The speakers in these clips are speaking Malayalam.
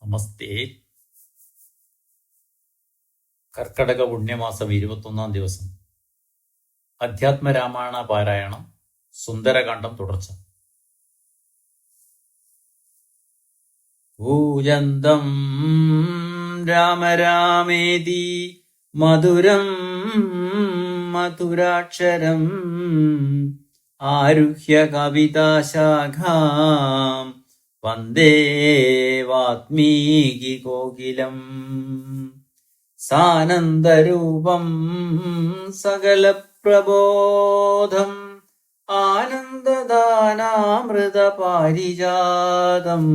നമസ്തേ. കർക്കടക പുണ്യമാസം 21 ദിവസം അധ്യാത്മരാമായണ പാരായണം, സുന്ദരകാന്ഡം തുടർച്ച. കൂജന്തം രാമ രാമേതി മധുരം മധുരാക്ഷരം ആരുഹ്യ കവിതാശാഖാം വന്ദേ വാത്മീകി കോകിലം. സാനന്ദരൂപം സകലപ്രബോധം ആനന്ദദാനാമൃതപാരിജാതം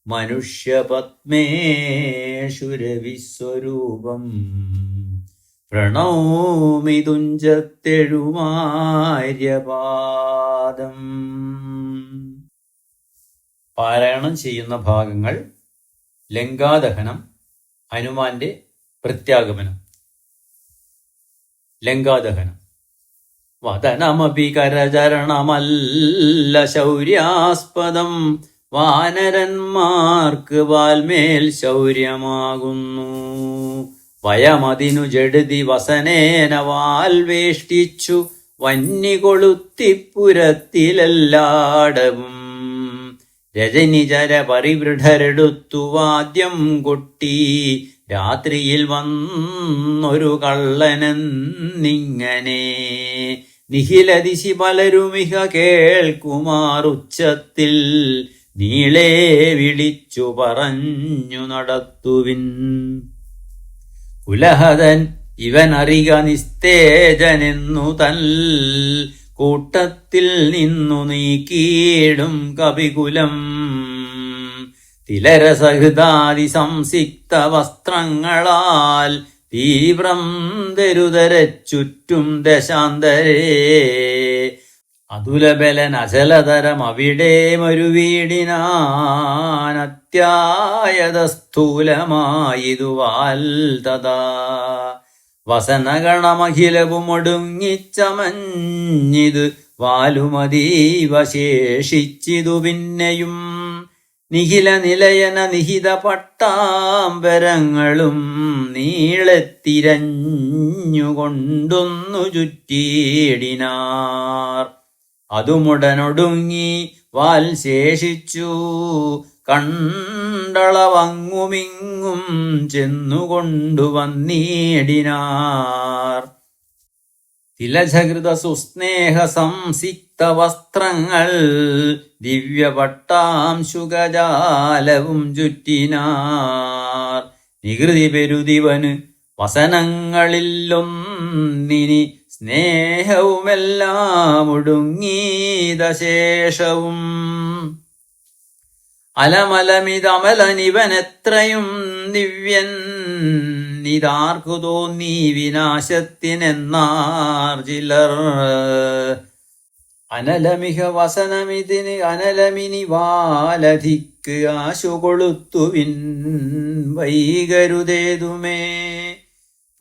മനുഷ്യപത്മേഷുരവിസ്വരൂപം പ്രണൗമി തുഞ്ചത്തെഴുമാര്യപാദം. പാരായണം ചെയ്യുന്ന ഭാഗങ്ങൾ: ലങ്കാദഹനം, ഹനുമാന്റെ പ്രത്യാഗമനം. ലങ്കാദഹനം. വദനമപി കരചരണമല്ല ശൗര്യാസ്പദം, വാനരന്മാർക്ക് വാൽമേൽ ശൗര്യമാകുന്നു. വയമതിനു ജഡതി വസനേന വാൽവേഷ്ടിച്ചു വന്യകൊളുത്തിപ്പുരത്തിലെല്ലാടവും. രജനിചര പരിവൃഢരെടുത്തു വാദ്യം കൊട്ടി രാത്രിയിൽ വന്നൊരു കള്ളനെന്നിങ്ങനെ. നിഖിലദിശി പലരുമിക കേൾക്കുമാറുച്ചത്തിൽ നീളേ വിളിച്ചു പറഞ്ഞു നടത്തുവിൻ. കുലഹതൻ ഇവനറിക നിസ്തേജനെന്നു തൻ കൂട്ടത്തിൽ നിന്നു നീക്കിയിടും കപികുലം. തിലരസഹൃദാദി സംസിക്ത വസ്ത്രങ്ങളാൽ തീവ്രം ദരുതരച്ചുറ്റും ദശാന്തരേ. അതുലബലൻ അചലതരം അവിടെ മരുവീടിനാൻ അത്യായത സ്ഥൂലമായിതുവാൽ തഥാ. വസനഗണമഖിലവുമൊടുങ്ങിച്ചമഞ്ഞിത് വാലുമതീവ ശേഷിച്ചിതു പിന്നെയും. നിഖില നിലയന നിഹിത പട്ടാംബരങ്ങളും നീളത്തിരഞ്ഞുകൊണ്ടൊന്നു ചുറ്റിയിടിനാർ. അതുമുടനൊടുങ്ങി വാൽ ശേഷിച്ചു കണ്ടളവങ്ങുമിങ്ങും ചെന്നുകൊണ്ടു വന്നിടിനാർ. തിലജകൃത സുസ്നേഹ സംസിക്ത വസ്ത്രങ്ങൾ ദിവ്യപട്ടാംശുകജാലവും ചുറ്റിനാർ. നികൃതി പെരുതിവന് വസനങ്ങളിലൊന്നിനി സ്നേഹവുമെല്ലാം ഒടുങ്ങീതശേഷവും. അലമലമിതമലനിവനെത്രയും ദിവ്യൻ ഇതാർക്കു തോന്നി വിനാശത്തിനെന്നാർ ചിലർ. അനലമിക വസനമിതിന് അനലമിനി വാലധിക്ക് ആശു കൊളുത്തുവിൻ വൈകരുതേതുമേ.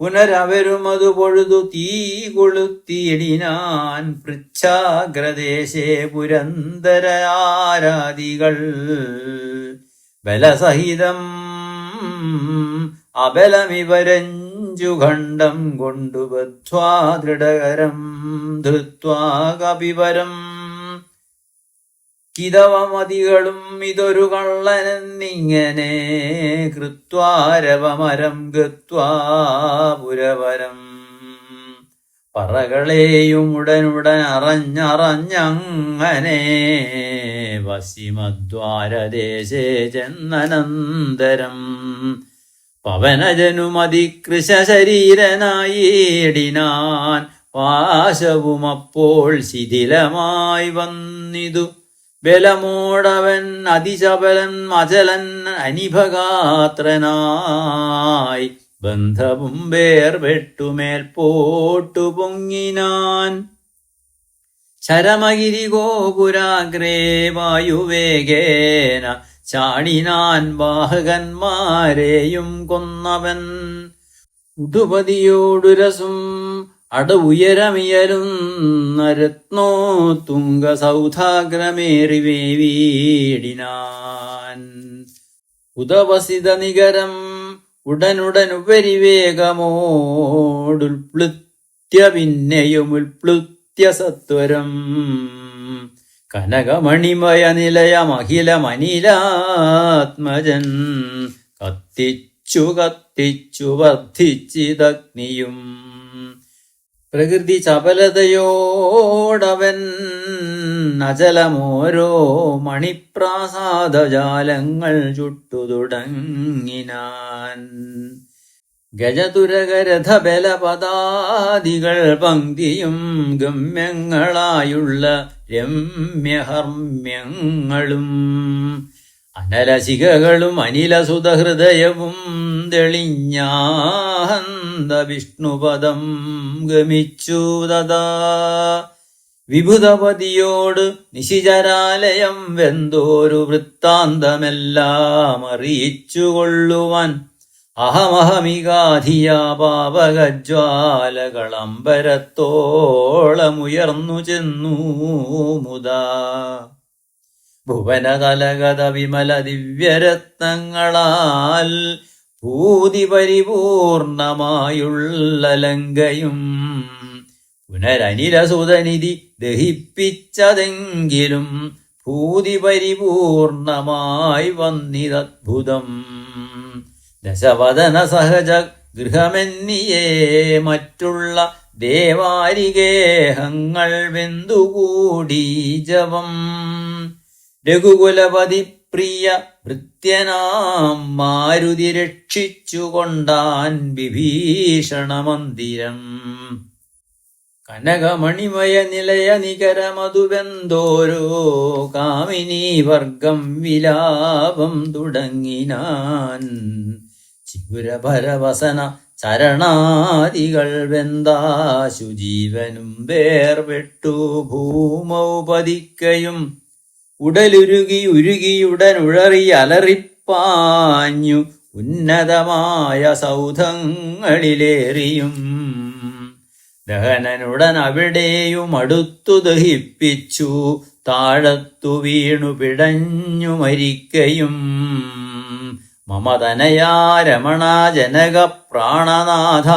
പുനരവരുമതു പൊഴുതു തീ കൊളുത്തിയിടിനാൻ പൃച്ഛാഗ്രദേശേ പുരന്തരാരാദികൾ. ബലസഹിതം അബലമിവരഞ്ചുഖണ്ഡം കൊണ്ടു ബദ്ധ്വാ ദൃഢകരം ധൃത്വാ കപിവരം. കിതവമതികളും ഇതൊരു കള്ളനെന്നിങ്ങനെ കൃത്വാരവമരം ഗത്വാ പുരവരം. പറകളെയും ഉടനുടൻ അറിഞ്ഞറിഞ്ഞങ്ങനെ പശ്ചിമദ്വാരദേശേ ചെന്നനന്തരം. പവനജനുമതികൃശരീരനായിടിനാൻ പാശവുമപ്പോൾ ശിഥിലമായി വന്നിതു. ബലമോടവൻ അതിചപലൻ അചലൻ അനിഭഗാത്രനായി ബന്ധവും വേർപെട്ടുമേൽപോട്ടു പൊങ്ങിനാൻ. ചരമഗിരി ഗോപുരാഗ്രേ വായുവേഗേന ചാടിനാൻ വാഹകന്മാരെയും കൊന്നവൻ. ഉടുപതിയോടുരസും അടവുയരമിയരുന്ന രത്നോത്തുംഗ സൗധാഗ്രമേറി വേവീടിനാൻ. ഉദവസിത നികരം ഉടനുടനുപരിവേഗമോടുൽപ്ലുത്യ പിന്നെയും ഉൽപ്ലുത്യ സത്വരം കനകമണിമയ നിലയമഖിലമനിലാത്മജൻ കത്തിച്ചു കത്തിച്ചു വർദ്ധിച്ചിതഗ്നിയും പ്രകൃതി ചപലതയോടവൻ അചലമോരോ മണിപ്രാസാദജാലങ്ങൾ ചുട്ടു തുടങ്ങിനാൻ. ഗജതുരകരഥബലപദാദികൾ പങ്ക്തിയും ഗമ്യങ്ങളായുള്ള രമ്യഹർമ്മ്യങ്ങളും അനലശിഖകളും അനിലസുതഹൃദയവും തെളിഞ്ഞാഹന്ത വിഷ്ണുപദം ഗമിച്ചു തഥാ. വിഭുതപതിയോട് നിശിചരാലയം വെന്തോരു വൃത്താന്തമെല്ലാം അറിയിച്ചുകൊള്ളുവാൻ അഹമഹമികാധിയാ പാപകജ്വാലകളമ്പരത്തോളമുയർന്നു ചെന്നു മുതാ. ഭുവനതലഗത വിമല ദിവ്യരത്നങ്ങളാൽ ഭൂതി പരിപൂർണമായുള്ള ലങ്കയും പുനരനിലസുതനിധി ദഹിപ്പിച്ചതെങ്കിലും ഭൂതി പരിപൂർണമായി വന്നിതദ്ഭുതം. ദശവദന സഹജ ഗൃഹമെന്നിയേ മറ്റുള്ള ദേവാരികേഹങ്ങൾ വെന്തുകൂടി ജവം. രഘുകുലപതി പ്രിയ ഭൃത്യനാം മാരുതി രക്ഷിച്ചുകൊണ്ടാൻ വിഭീഷണമന്ദിരം. കനകമണിമയ നിലയ നികരമതുവെന്തോരോ കാമിനീ വർഗം വിലാപം തുടങ്ങിനാൻ. ചിഗുരഭരവസന ചരണാദികൾ വെന്താശു ജീവനും വേർപെട്ടു ഭൂമൗ പതിക്കയും ഉടലുരുകി ഉരുകിയുടനുഴറി അലറിപ്പാഞ്ഞു ഉന്നതമായ സൗധങ്ങളിലേറിയും. ദഹനനുടൻ അവിടെയും അടുത്തു ദഹിപ്പിച്ചു താഴത്തു വീണു പിടഞ്ഞു മരിക്കയും. മമതനയാ രമണ ജനക പ്രാണനാഥ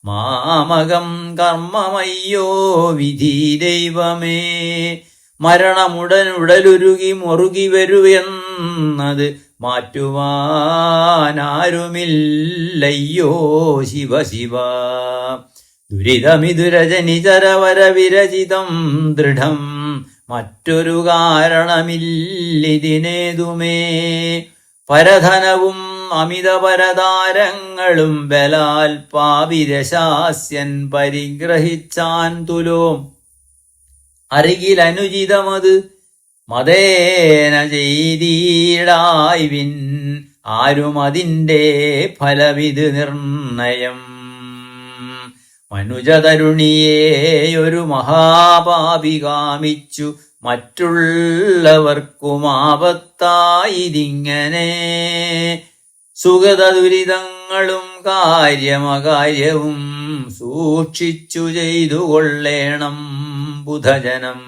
മാമകം കർമ്മമയ്യോ വിധി ദൈവമേ. മരണമുടനുടലുരുകി മുറുകി വരുവെന്നത് മാറ്റുവാനാരുമില്ലയ്യോ ശിവ ശിവ. ദുരിതമിതുരജനിചരവര വിരചിതം ദൃഢം മറ്റൊരു കാരണമില്ലിതിനേതുമേ. പരധനവും അമിതപരതാരങ്ങളും ബലാൽ പാപിരശാസ്യൻ പരിഗ്രഹിച്ചാൻ തുലോം. അരികിലനുചിതമത് മതേന ചെയ്തീടായ്വിൻ ആരും അതിൻ്റെ ഫലവിത് നിർണയം. മനുജതരുണിയേയൊരു മഹാപാപി കാമിച്ചു മറ്റുള്ളവർക്കും ആപത്തായിതിങ്ങനെ. സുഗത ദുരിതങ്ങളും കാര്യമകാര്യവും സൂക്ഷിച്ചു ചെയ്തു കൊള്ളേണം ബുധജനം.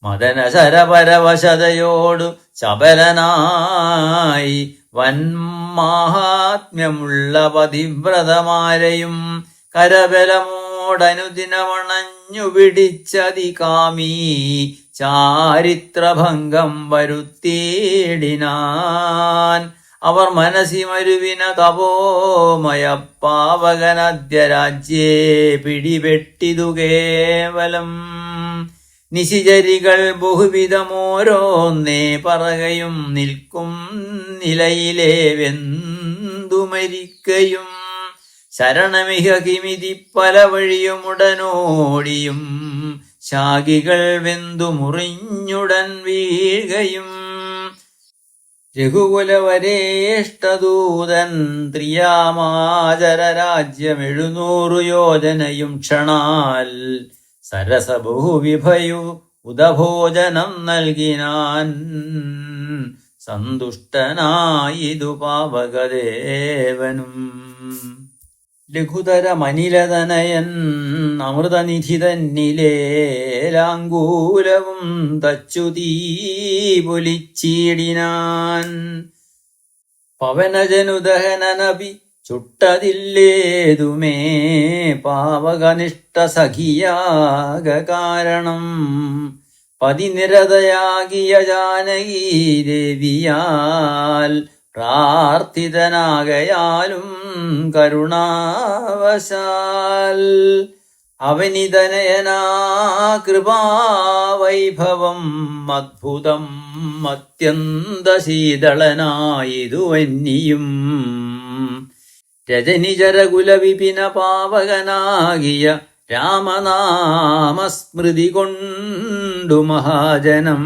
മദനശരപരവശതയോടു ചപലനായി വന്മാഹാത്മ്യമുള്ള പതിവ്രതമാരെയും കരബലമോടനുദിനമണഞ്ഞു പിടിച്ചതികാമീ ചാരിത്രഭംഗം വരുത്തിയിടിനാൻ. അവർ മനസ്സിമരുവിന തപോമയ പാവകനദ്യരാജ്യേ പിടിപെട്ടിതു കേവലം. നിശിചരികൾ ബഹുവിധമോരോന്നേ പറകയും നിൽക്കും നിലയിലെ വെന്തു മരിക്കയും. ശരണമിഹ കിമിതി പല വഴിയുമുടനോടിയും ശാഖികൾ വെന്തു മുറിഞ്ഞുടൻ വീഴുകയും. രഘുകുലവരേഷ്ടദൂതൻ ത്രിയാമാചരരാജ്യം 700 യോജനയും ക്ഷണാൽ സരസബഹുവിഭയു ഉദഭോജനം നൽകിനാൻ. സന്തുഷ്ടനായിതു പാവകദേവനും. ലഘുതരമനിലതനയൻ അമൃതനിധി തന്നിലേലാങ്കൂലവും തച്ചു തീ പൊലിച്ചീടിനാൻ. പവനജനുദഹനനപി ചുട്ടതില്ലേതുമേ പാവകനിഷ്ഠ സഖിയാക കാരണം. പതിനിരതയാകിയ ജാനകീ ദേവിയാൽ പ്രാർത്ഥിതനാകയാലും കരുണാവശാൽ. അവനിതനയനാ കൃപാവൈഭവം അദ്ഭുതം അത്യന്തശീതളനായിതുവന്നിയും. രജനിചരകുലവിപിന പാവകനാകിയ രാമനാമസ്മൃതി കൊണ്ടു മഹാജനം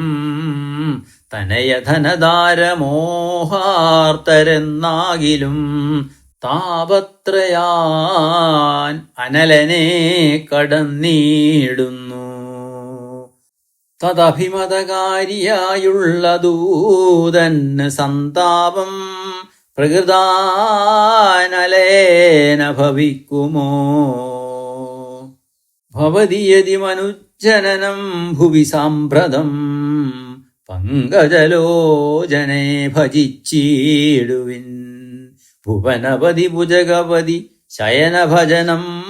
തനയധനധാരമോഹാർത്തരെന്നാകിലും താപത്രയാൻ അനലനെ കടന്നിടുന്നു. തദഭിമതകാരിയായുള്ള ദൂതന് സന്താപം പ്രകൃതാനലേന ഭവിക്കുമോ. ഭവതി യതി മനുജനനം ഭുവി സാമ്പ്രതം പങ്കജലോചനെ ഭജിച്ചിടുവിൻ. ഭുവനപതി ഭുജഗപതി ശയനഭജനം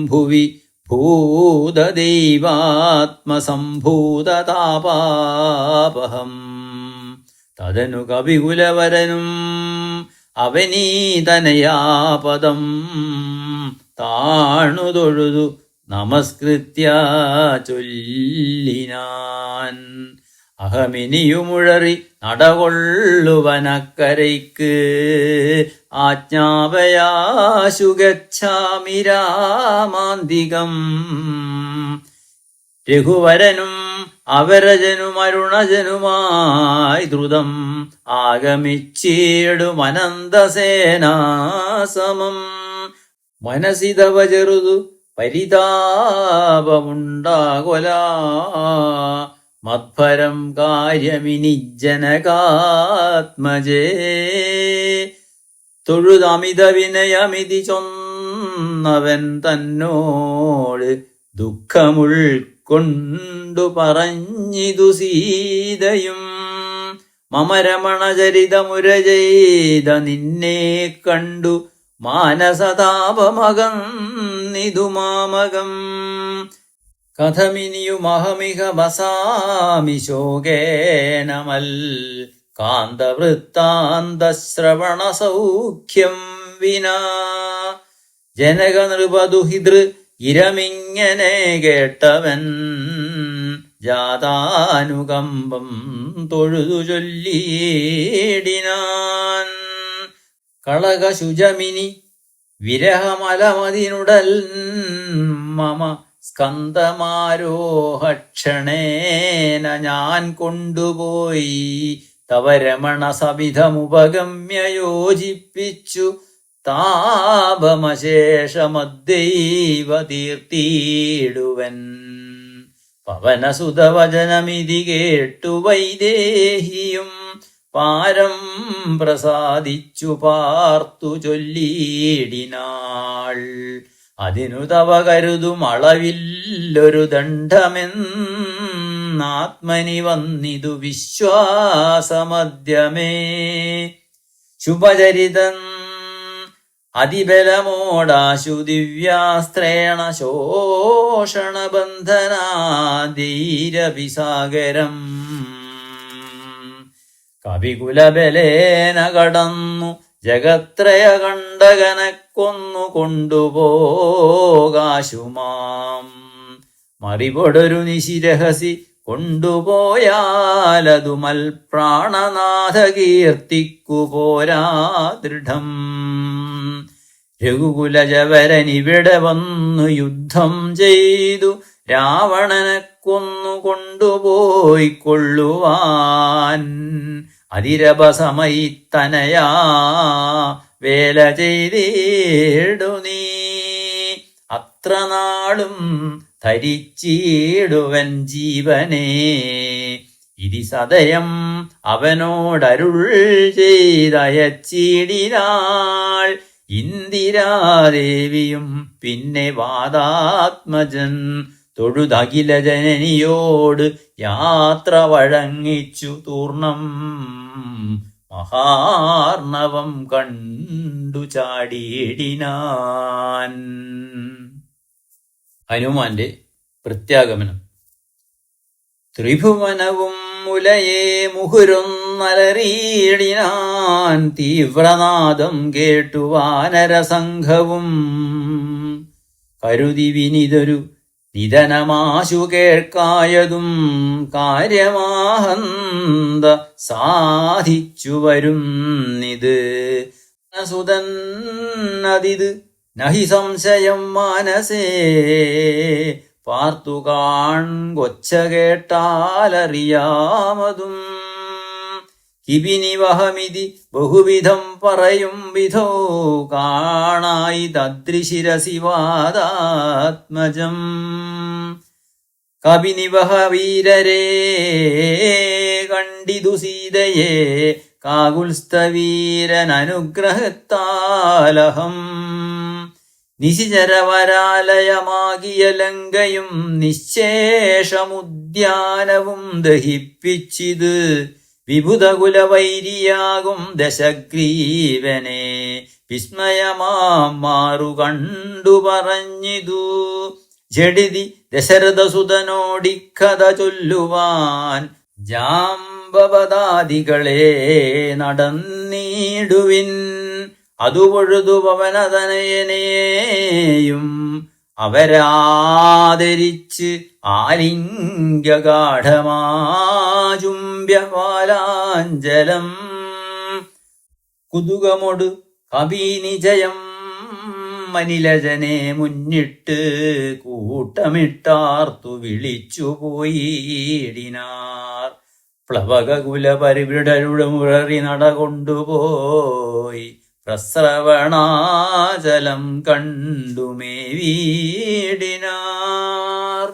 ഭുവി ഭൂതദൈവാത്മസംഭൂതതാപാപഹം. തദനു കവികുലവരനും അവനീതനയാപദം താണുതൊഴുതു നമസ്കൃത്യ ചൊല്ലിനാൻ. അഹമിനിയുമുഴറി നടകൊള്ളുവനക്കരയ്ക്ക് ആജ്ഞാപയാശു ഗച്ഛാമി രാമാന്തികം. രഘുവരനും അവരജനും അരുണജനുമായി ദ്രുതം ആഗമിച്ചിടുമനന്തസേനാസമം. മനസിതവ ചെറുതു പരിതാപമുണ്ടാകൊല മത്ഭരം കാര്യമിനി ജനകാത്മജേ. തൊഴുതമിത വിനയമിതി ചൊന്നവൻ തന്നോട് ദുഃഖമുൾക്കൊണ്ടു പറഞ്ഞിതു സീതയും. മമരമണചരിതമുര ചെയ്ത നിന്നെ കണ്ടു മാനസതാപമകന്നിതു മാമകം. കഥമിനിയുമഹമിഹ വസാമി ശോകേനമൽ കാന്തവൃത്താന്തശ്രവണ സൗഖ്യം വിനാ. ജനക നൃപദുഹിതൃ ഇരമിങ്ങനെ കേട്ടവൻ ജാതാനുകമ്പം തൊഴുതു ചൊല്ലിയിടിനാൻ. കളകശുചമിനി വിരഹമലമതിനുടൽ മമ സ്കന്ധമാരോഹക്ഷണേന ഞാൻ കൊണ്ടുപോയി തവ രമണ സവിധമുപഗമ്യ യോജിപ്പിച്ചു താപമശേഷമദ്ദൈവ തീർത്തിയിടുവൻ. പവനസുതവചനമിതി കേട്ടു വൈദേഹിയും പാരം പ്രസാദിച്ചു പാർത്തു ചൊല്ലിയിടിനാൾ. അതിനു തവ കരുതും അളവില്ലൊരു ദണ്ഡമെന്നാത്മനി വന്നിതു വിശ്വാസമദ്യമേ. ശുഭചരിതൻ അതിബലമോടാശു ദിവ്യാസ്ത്രേണ ശോഷണബന്ധനാദീരവിസാഗരം. കവികുലബലേന കടന്നു ജഗത്രയ കണ്ടകനെ കൊന്നു കൊണ്ടുപോകാശുമാം. മറിപൊടൊരു നിശിരഹസി കൊണ്ടുപോയാലതു മൽപ്രാണനാഥ കീർത്തിക്കു പോരാ ദൃഢം. രഘുകുലജവരനിവിടെ വന്നു യുദ്ധം ചെയ്തു രാവണനെ കൊന്നു കൊണ്ടുപോയിക്കൊള്ളുവാൻ. അതിരഭസമയി തനയാ വേല ചെയ്തിടു നീ. അത്ര നാളും ധരിച്ചിടുവൻ ജീവനെ. ഇതി സദയം അവനോടരുൾ ചെയ്തയച്ചിടിനാൾ. ഇന്ദിരാദേവിയും പിന്നെ വാദാത്മജൻ തൊഴുതകില ജനനിയോട് യാത്ര വഴങ്ങിച്ചു തൂർണം മഹാർണവം കണ്ടു ചാടിയിടിനാൻ. ഹനുമാന്റെ പ്രത്യാഗമനം. ത്രിഭുവനവും മുലയെ മുഹുരൊന്നലറിയിടിനാൻ, തീവ്രനാദം കേട്ടു വാനരസംഘവും കരുതി വിനിതൊരു നിധനമാശു കേൾക്കായതും കാര്യമാഹന്ത സാധിച്ചു വരുന്നിത്. സുതൻ അതിത് നഹി സംശയം മാനസേ, പാർത്തു കാൺകൊച്ച കേട്ടാലറിയാമതും. കിബിനിവഹമിതി ബഹുവിധം പറയും വിധോ, കാണായി തദ്രിശിരസി വാദാത്മജം. കബിനിവഹ വീരരേ കണ്ടിതു സീതയെ, കാകുൽസ്ഥവീരനനുഗ്രഹത്താലഹം. നിശിചരവരാലയമാകിയ ലങ്കയും നിശേഷമുദ്യാനവും ദഹിപ്പിച്ചിത്. വിഭുതകുലവൈരിയാകും ദശഗ്രീവനെ വിസ്മയമാം മാറു കണ്ടു പറഞ്ഞിതു. ജഡിതി ദശരഥസുതനോടിക്കഥ ചൊല്ലുവാൻ, ജാംബവദാദികളെ നടന്നിടുവിൻ. അതുപൊഴുതു പവനതനയനെയും അവരാദരിച്ച് ആലിംഗ്യഗാഠമാചുംബ്യപാലാഞ്ചലം. കുതുകമൊടു കപീനിജയം മനിലജനെ മുന്നിട്ട് കൂട്ടമിട്ടാർത്തു വിളിച്ചു പോയിടിനാർ. പ്ലവകകുല പരിവിടരുടമുററി നടകൊണ്ടുപോയി പ്രസ്രവണാചലം കണ്ടുമേവീടിനാർ.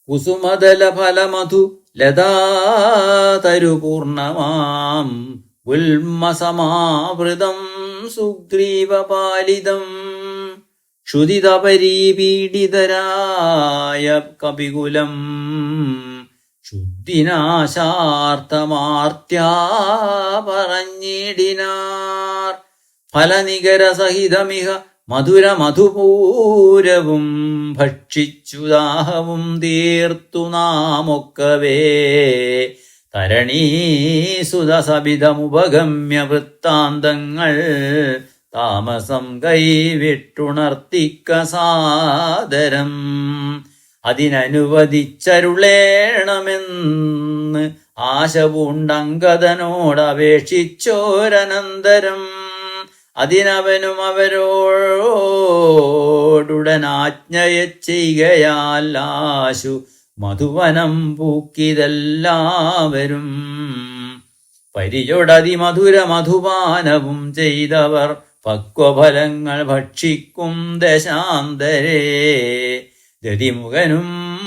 കുസുമദല ഫലമധു ലതാതരുപൂർണമാം ഉൽമസമാവൃതം സുഗ്രീവപാലിതം. ക്ഷുദിതപരീപീഡിതരായ കപികുലം ശുദ്ധിനാശാർത്ഥമാർത്യാ പറഞ്ഞിടിനാർ. ഫലനികരസഹിതമിഹ മധുരമധുപൂരവും ഭക്ഷിച്ചു ദാഹവും തീർത്തു നാമൊക്കവേ. തരണീസുതസബിതമുപഗമ്യ വൃത്താന്തങ്ങൾ താമസം കൈവിട്ടുണർത്തിക്ക സാദരം. അതിനനുവദിച്ചരുളേണമെന്ന് ആശ പൂണ്ടങ്കദനോടപേക്ഷിച്ചോരനന്തരം. അതിനവനും അവരോടുടനാജ്ഞയെ ചെയ്യുകയാൽ ആശു മധുവനം പൂക്കിതെല്ലാവരും. പരിചൊടതിമധുര മധുപാനവും ചെയ്തവർ പക്വഫലങ്ങൾ ഭക്ഷിക്കും ദശാന്തരേ. ദതിമുഖനും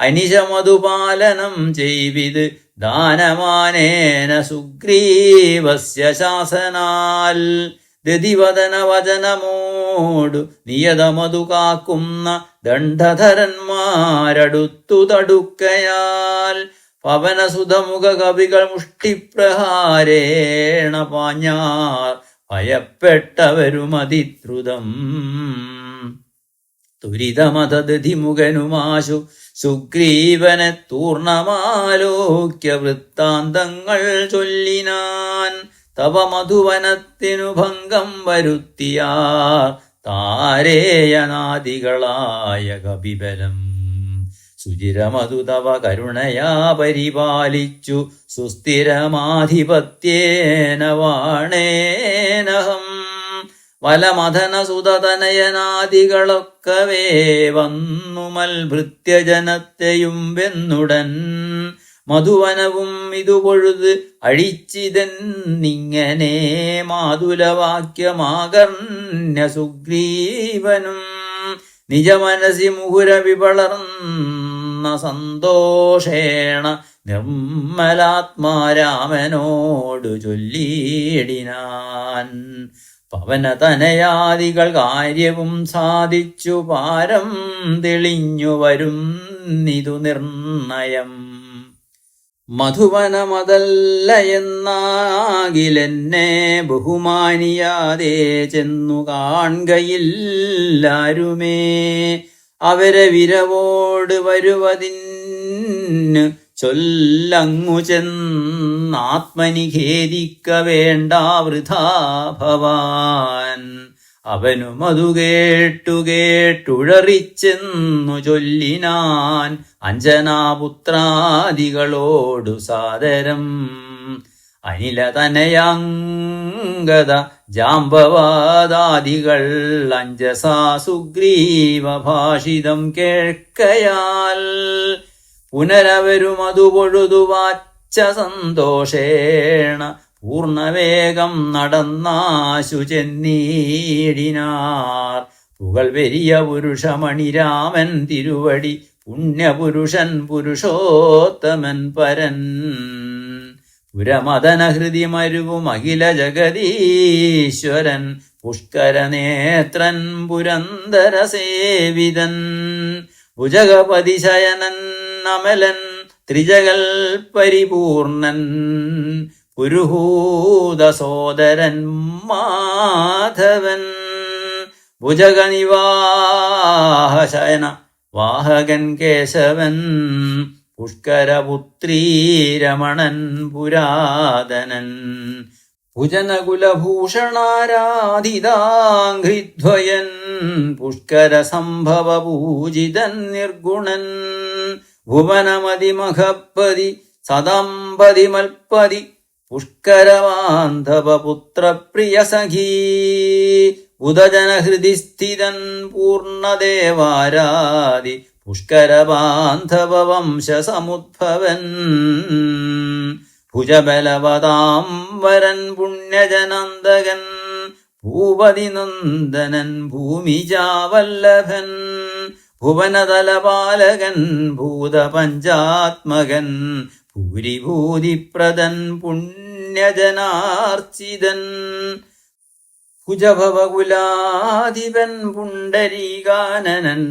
അനിശമധുപാലനം ചെയ്വിത് ദാനമാനേന സുഗ്രീവസ്യ ശാസനാൽ. ദതിവദന വചനമോടു നിയതമതു കാക്കുന്ന ദണ്ഡധരന്മാരടുത്തു തടുക്കയാൽ. പവനസുതമുഖ കവികൾ മുഷ്ടിപ്രഹാരേണ പാഞ്ഞാർ ഭയപ്പെട്ടവരുമതിദ്രുതം. തുരിതമതധിമുഖനുമാശു സുഗ്രീവനെ തൂർണമാലോക്യ വൃത്താന്തങ്ങൾ ചൊല്ലിനാൻ. തവ മധുവനത്തിനു ഭംഗം വരുത്തിയാർ താരേയനാദികളായ കപിബലം. സുചിരമധു തവ കരുണയാ പരിപാലിച്ചു സുസ്ഥിരമാധിപത്യേന വാണേനഹം. വലമഥനസുതനയനാദികളൊക്കവേ വന്നുമൽ ഭൃത്യജനത്തെയും വെന്നുടൻ. മധുവനവും ഇതുപൊഴുത് അഴിച്ചിതെന്നിങ്ങനെ മാതുലവാക്യമാകർണ്യ സുഗ്രീവനും. നിജമനസി മുഹുര വിപളർന്ന സന്തോഷേണ നിർമ്മലാത്മാരാമനോടു ചൊല്ലിയിടിനാൻ. പവനതനയാദികൾ കാര്യവും സാധിച്ചു പാരം തെളിഞ്ഞു വരുന്നിതു നിർണയം. മധുവനമതല്ല എന്നാകിലെന്നെ ബഹുമാനിയാതെ ചെന്നു കാൺകയില്ലാരുമേ. അവരെ വിരവോട് വരുവതിന് ചൊല്ലങ്ങു ചെന്നാത്മനി ഖേദിക്ക വേണ്ട വൃഥാ ഭവാൻ. അവനും അതു കേട്ടുഴറിച്ചെന്നു ചൊല്ലിനാൻ അഞ്ജനാപുത്രാദികളോടു സാദരം. അനിലതനയാംഗത ജാംബവാദാദികൾ അഞ്ജസാ സുഗ്രീവ ഭാഷിതം കേൾക്കയാൽ പുനരവരും അതു പൊഴുതു വാച്ച സന്തോഷേണ പൂർണ്ണവേഗം നടന്നാശു ചെന്നീടിനാർ. പുകൾ വെരിയ പുരുഷമണിരാമൻ തിരുവടി പുണ്യപുരുഷൻ പുരുഷോത്തമൻ പരൻ. പുരമദനഹൃതി മരുവും അഖില ജഗദീശ്വരൻ പുഷ്കരനേത്രൻ പുരന്തര സേവിതൻ. ഭുജഗപതിശയനൻ അമലൻ ത്രിജഗൽ പരിപൂർണൻ പുരുഹൂതസോദരൻ മാധവൻ. ഭുജഗനിവാഹശയന വാഹകൻ കേശവൻ പുഷ്കരപുത്രീരമണൻ പുരാതനൻ. ഭുജനകുലഭൂഷണാരാധിതാഘ്രിദ്വയൻ പുഷ്കര സംഭവ പൂജിതൻ നിർഗുണൻ. ഭുവനമതിമഹപ്പതി സദംപതി മൽപതി പുഷ്കരവാന്ധവപുത്രപ്രിയ സഖീ. ഉദജനഹൃദി സ്ഥിതൻ പൂർണ്ണദേവാരാദി പുഷ്കരബാന്ധവ വംശസമുദ്ഭവൻ. ഭുജബലവതാംബരൻ പുണ്യജനന്ദകൻ ഭൂപതിനന്ദനൻ ഭൂമിജാവല്ലഭൻ. ഭുവനതലപാലകൻ ഭൂതപഞ്ചാത്മകൻ ഭൂരിഭൂതിപ്രദൻ പുണ്യജനാർച്ചിതൻ. കുജഭവകുലാധിപൻ പുണ്ടരീകാനനൻ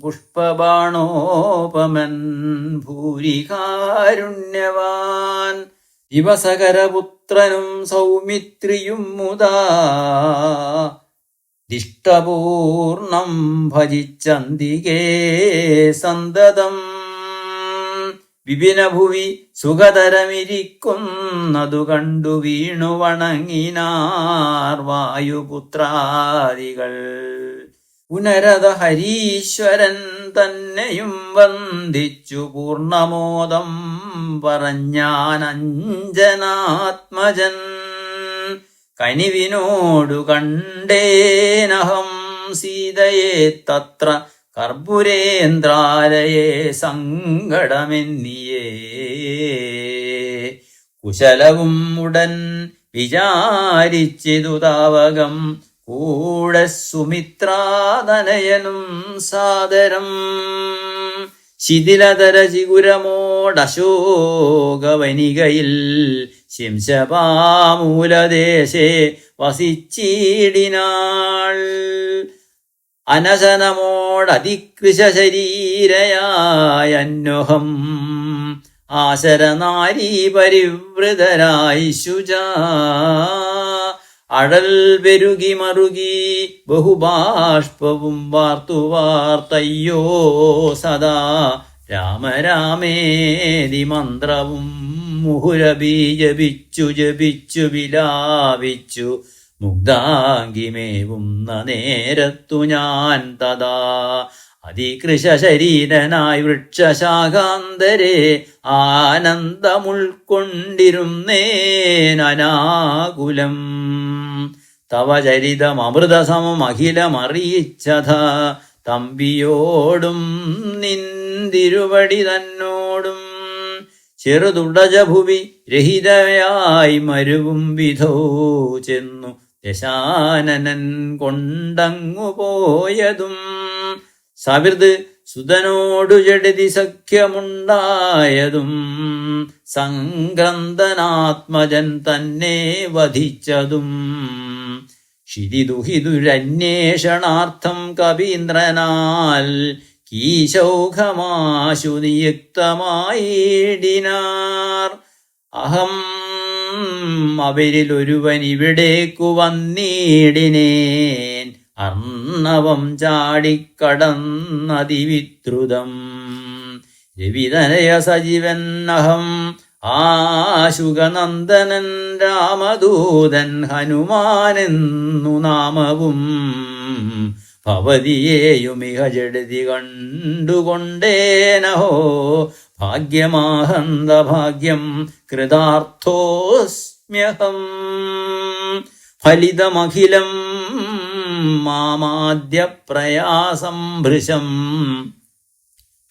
പുഷ്പബാണോപമൻ ഭൂരികാരുണ്യവാൻ. ദിവസകരപുത്രനും സൗമിത്രിയും മുദാ ദിഷ്ടപൂർണം ഭജിച്ചന്തികേ സന്തതം. വിപിനഭുവി സുഖതരമിരിക്കുന്നതു കണ്ടു വീണു വണങ്ങിനാർ വായുപുത്രാദികൾ. പുനരത ഹരീശ്വരൻ തന്നെയും വന്ദിച്ചു പൂർണമോദം പറഞ്ഞാൻ അഞ്ജനാത്മജൻ. കനിവിനോടു കണ്ടേനഹം സീതയെ തത്ര കർപ്പുരേന്ദ്രാലയെ സങ്കടമെന്നിയേ. കുശലവും ഉടൻ വിചാരിച്ചിതു താവകം കൂടെ സുമിത്രാതനയനും സാദരം. ശിഥിലതര ചിഗുരമോടശോകവനികയിൽ ശിംശപാമൂലദേശേ വസിച്ചിടിനാൾ. അനശനമോടതികൃശ ശരീരയായന്വഹം ആശരനാരീ പരിവൃതരായി ശുചാ. അടൽ പെരുകി മറുകി ബഹുബാഷ്പവും വാർത്തയ്യോ സദാ രാമരാമേതി മന്ത്രവും മുഹുരബീ ജപിച്ചു വിലാപിച്ചു മുഗ്ധാംഗിമേവുന്ന നേരത്തു ഞാൻ തഥാ അതികൃശരീരനായി വൃക്ഷശാഖാന്തരെ ആനന്ദമുൾക്കൊണ്ടിരുന്നേനനാകുലം. തവ ചരിതമൃതസമമഖിലമറിയിച്ചഥ തമ്പിയോടും നിന്തിരുവടി തന്നോടും. ചെറുതുടജഭുവി രഹിതയായി മരുവും വിധോ ചെന്നു ദശാനനൻ കൊണ്ടങ്ങു പോയതും. സവിർദ് സുതനോടു ജഡതി സഖ്യമുണ്ടായതും. സംക്രന്ദനാത്മജൻ തന്നെ വധിച്ചതും. ക്ഷിതിദുഹിതുരന്വേഷണാർത്ഥം കവീന്ദ്രനാൽ കീശൗഘമാശു നിയുക്തമായിടിനാർ. അഹം അവരിലൊരുവൻ ഇവിടേക്കു വന്നിടിനേൻ, അർണവം ചാടിക്കടന്നതിവിദ്രുതം. രവിതനയ സജീവൻ അഹം ആശുകനന്ദനൻ, രാമദൂതൻ ഹനുമാനെന്നു നാമവും. ഭവതിയേയുമിഹ ജഡതി കണ്ടുകൊണ്ടേനഹോ, ഭാഗ്യമാഹന്ത ഭാഗ്യം കൃതാർത്ഥോസ്മ്യഹം. ഫലിതമഖിലം മാമാദ്യ പ്രയാസം ഭൃശം,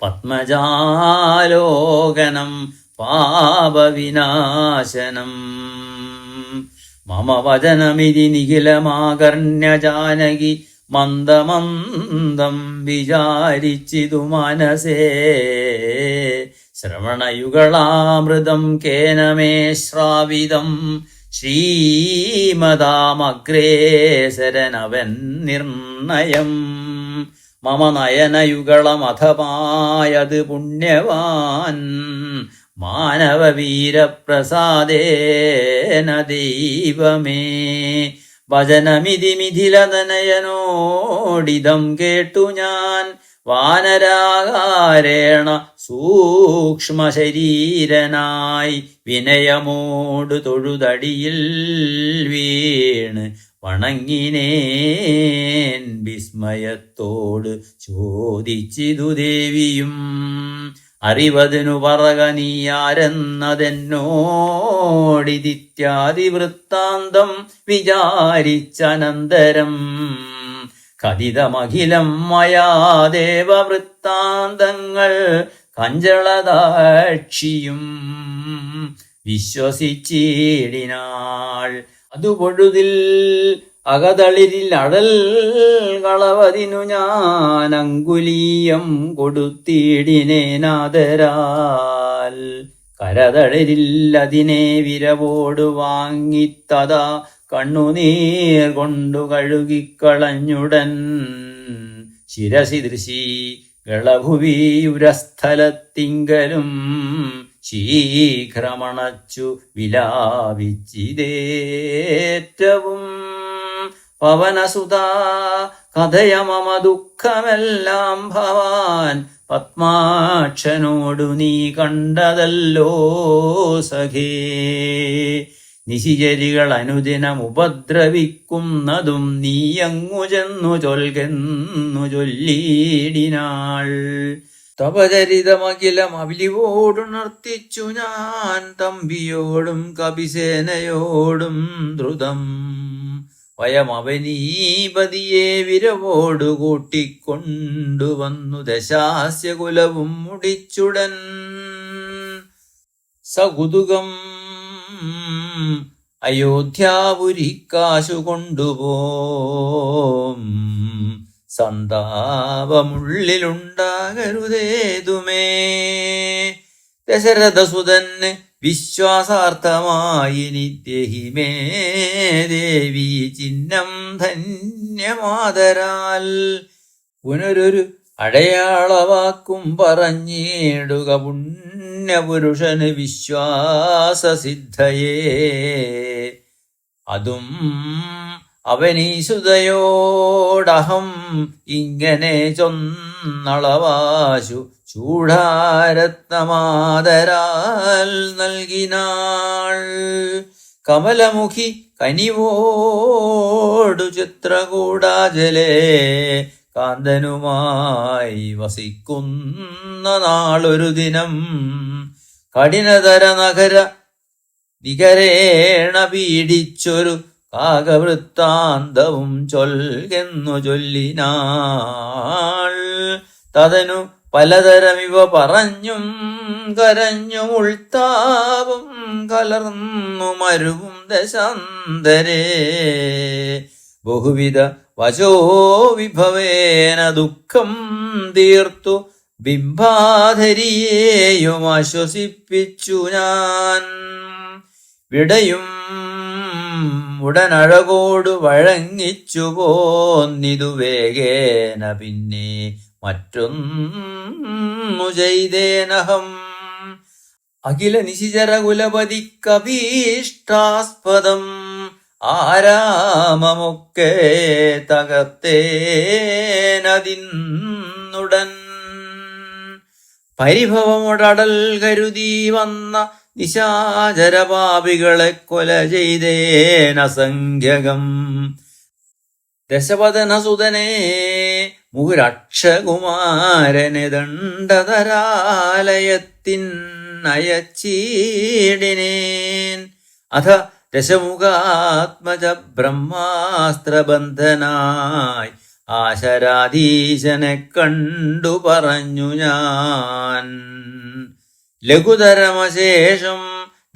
പത്മജാലോകനം പാപവിനാശനം. മമ വചനമിതി നിഖിലമാകർണ്യ ജാനകി, മന്ദമന്ദം വിചാരിച്ചിതു മനസേ. ശ്രവണയുഗളാമൃതം കേന മേ ശ്രാവിതം, ശ്രീമതാമഗ്രേസരനവൻ നിർണയം. മമ നയനയുഗളമഥമായത് പുണ്യവാൻ, മാനവവീരപ്രസാദേന ദൈവമേ. വചനമിതി മിഥിലതനയനോടിതം കേട്ടു ഞാൻ, വാനരാകാരേണ സൂക്ഷ്മശരീരനായി വിനയമോടു തൊഴുതടിയിൽ വീണ് വണങ്ങിനേൻ. വിസ്മയത്തോട് ചോദിച്ചിതു ദേവിയും, അറിവതിനു പറക നീ ആരെന്നതെന്നോടിതിത്യാദി വൃത്താന്തം വിചാരിച്ചനന്തരം. കഥിതമഖിലം മയാ ദേവവൃത്താന്തങ്ങൾ, കഞ്ചളദാക്ഷിയും വിശ്വസിച്ചിടിനാൾ. അതുപൊഴുതിൽ അകതളിരിൽ അടൽ കളവതിനു ഞാൻ അങ്കുലീയം കൊടുത്തിടിനേനാദരാൽ. കരതളിരിൽ അതിനെ വിരവോട് വാങ്ങിത്തതാ കണ്ണുനീർ കൊണ്ടു കഴുകിക്കളഞ്ഞുടൻ. ശിരസി ദൃശി ഗളഭുവിയുരസ്ഥലത്തിങ്കലും ശീഘ്രമണച്ചു വിലാപിച്ചിതേറ്റവും. പവനസുതാ കഥയ മമ ദുഃഖമെല്ലാം ഭവാൻ, പത്മാക്ഷനോടു നീ കണ്ടതല്ലോ സഖേ. നിശിചരികൾ അനുദിനം ഉപദ്രവിക്കുന്നതും നീയങ്ങു ചെന്നു ചൊൽകെന്നു ചൊല്ലിയിടിനാൾ. തപചരിതമഖിലം അവിലിവോടുണർത്തിച്ചു ഞാൻ, തമ്പിയോടും കപിസേനയോടും ദ്രുതം. വയമവനീപതിയെ വിരവോടു കൂട്ടിക്കൊണ്ടുവന്നു, ദശാസ്യകുലവും മുടിച്ചുടൻ. സകുതുകം അയോധ്യാപുരിക്കാശു കൊണ്ടുപോം, സന്താപമുള്ളിലുണ്ടാകരുതേതുമേ. ദശരഥസുതന് വിശ്വാസാർത്ഥമായി നിത്യഹിമേ ദേവി ചിഹ്നം ധന്യമാതരാൽ. പുനരൊരു അടയാളവാക്കും പറഞ്ഞിടുക പുണ്യപുരുഷന് വിശ്വാസസിദ്ധയേ. അതും അവനീസുതയോടഹം ഇങ്ങനെ ചൊന്നളവാശു, ചൂഢാരത്നമാതരാൽ നൽകിനാൾ. കമലമുഖി കനിവോടു ചിത്രകൂടാചലേ, കാന്തനുമായി വസിക്കുന്ന നാളൊരു ദിനം. കഠിനതര നഗര നികരേണ പീഡിച്ചൊരു കാകവൃത്താന്തവും ചൊൽകെന്നു ചൊല്ലിനാൾ. തതനു പലതരമിവ പറഞ്ഞും കരഞ്ഞും ഉൾത്താപം കലർന്നു മരുവും ദശാന്തരേ. ബഹുവിധ വശോ വിഭവേന ദുഃഖം തീർത്തു, ബിംബാധരിയെയും ആശ്വസിപ്പിച്ചു ഞാൻ. വിടയും ഉടനഴകോടു വഴങ്ങിച്ചു പോന്നിതു വേഗേന പിന്നെ മറ്റൊന്നു ചെയ്തേനഹം. അഖില നിശിചര കുലപതിക്കഭീഷ്ടാസ്പദം ആരാമമൊക്കെ തകർത്തേനതിന്നുടൻ. പരിഭവമൊടൽ കരുതി വന്ന നിശാചരപാപികളെ കൊല ചെയ്തേനസംഖ്യകം. ദശപഥനസുതനെ മുഹുരക്ഷകുമാരനെ ദണ്ഡധരാലയത്തിനയച്ചീടിനേൻ. അഥ ദശമുഖാത്മജ ബ്രഹ്മാസ്ത്രബന്ധനായി ആശരാധീശനെ കണ്ടു പറഞ്ഞു ഞാൻ. ലഘുതരമശേഷം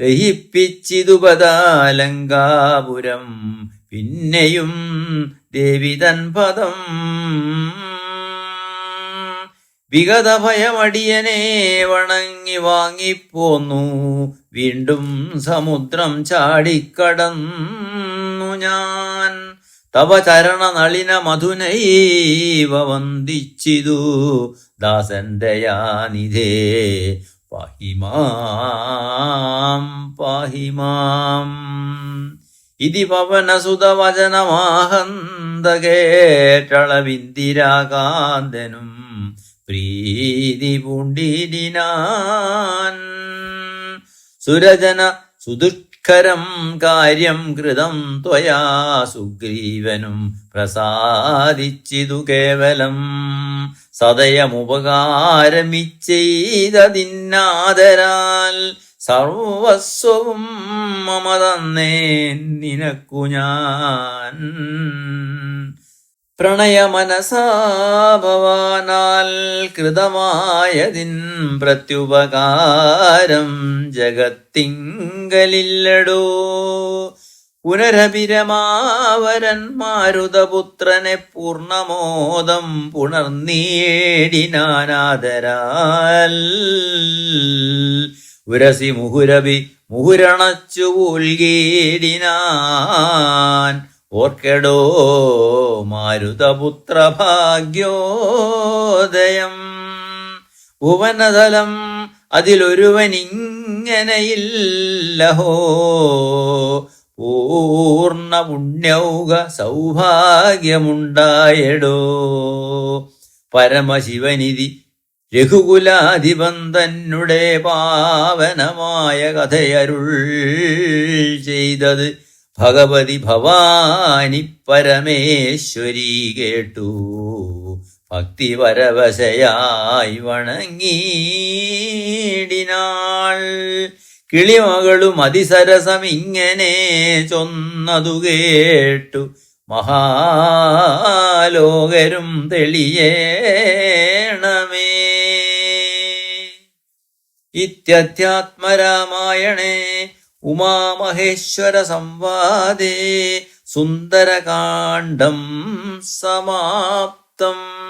ദഹിപ്പിച്ചിതുപദാലങ്കാപുരം പിന്നെയും ദേവി തൻ പദം. വിഗത ഭയമടിയനെ വണങ്ങി വാങ്ങിപ്പോന്നു വീണ്ടും സമുദ്രം ചാടിക്കടന്നു ഞാൻ. തവ ചരണനളിന മധുനൈവ വന്ദിച്ചിതു ദാസന്റെയാനിധേ പാഹിമാം പാഹിമാം. ഇതി പവനസുതവചനമാഹന്ത കേട്ടളവിന്ദിരാകാന്തനും പ്രീതി പൂണ്ടിനാൻ. സുരജന സുദുഷ്കരം കാര്യം കൃതം ത്വയാ സുഗ്രീവനും പ്രസാദിച്ചിതു കേവലം. സദയമുപകാരമിച്ചെയ്തതിന്നാദരാൽ സർവസ്വവും മമ തന്നേ നിനക്കു ഞാൻ. പ്രണയമനസാഭവാനാൽ കൃതമായതിൻ പ്രത്യുപകാരം ജഗത്തിങ്കലില്ലടോ. പുനരഭിരമാവരൻ മാരുതപുത്രനെ പൂർണമോദം പുണർന്നേടിനാനാദരാൽ. ഉരസി മുഹുരണച്ചു ഉൽകീടിനാൻ. ഓർക്കെടോ മാരുതപുത്ര ഭാഗ്യോദയം. ഭുവനതലം അതിലൊരുവനിങ്ങനെയില്ലഹോ. പൂർണ്ണ പുണ്യൗക സൗഭാഗ്യമുണ്ടായടോ. പരമശിവനിധി രഘുകുലാധിപൻ തന്നെ പാവനമായ കഥയരുൾ ചെയ്തത് ഭഗവതി ഭവാനി പരമേശ്വരി കേട്ടു ഭക്തിപരവശയായി വണങ്ങിടിനാൾ. കിളിമകളും അതിസരസമിങ്ങനെ ചൊന്നതു കേട്ടു മഹാലോകരും തെളിയേണമേ. ഇത്യധ്യാത്മരാമായണേ ഉമാമഹേശ്വര സംവാദേ സുന്ദരകാണ്ഡം സമാപ്തം.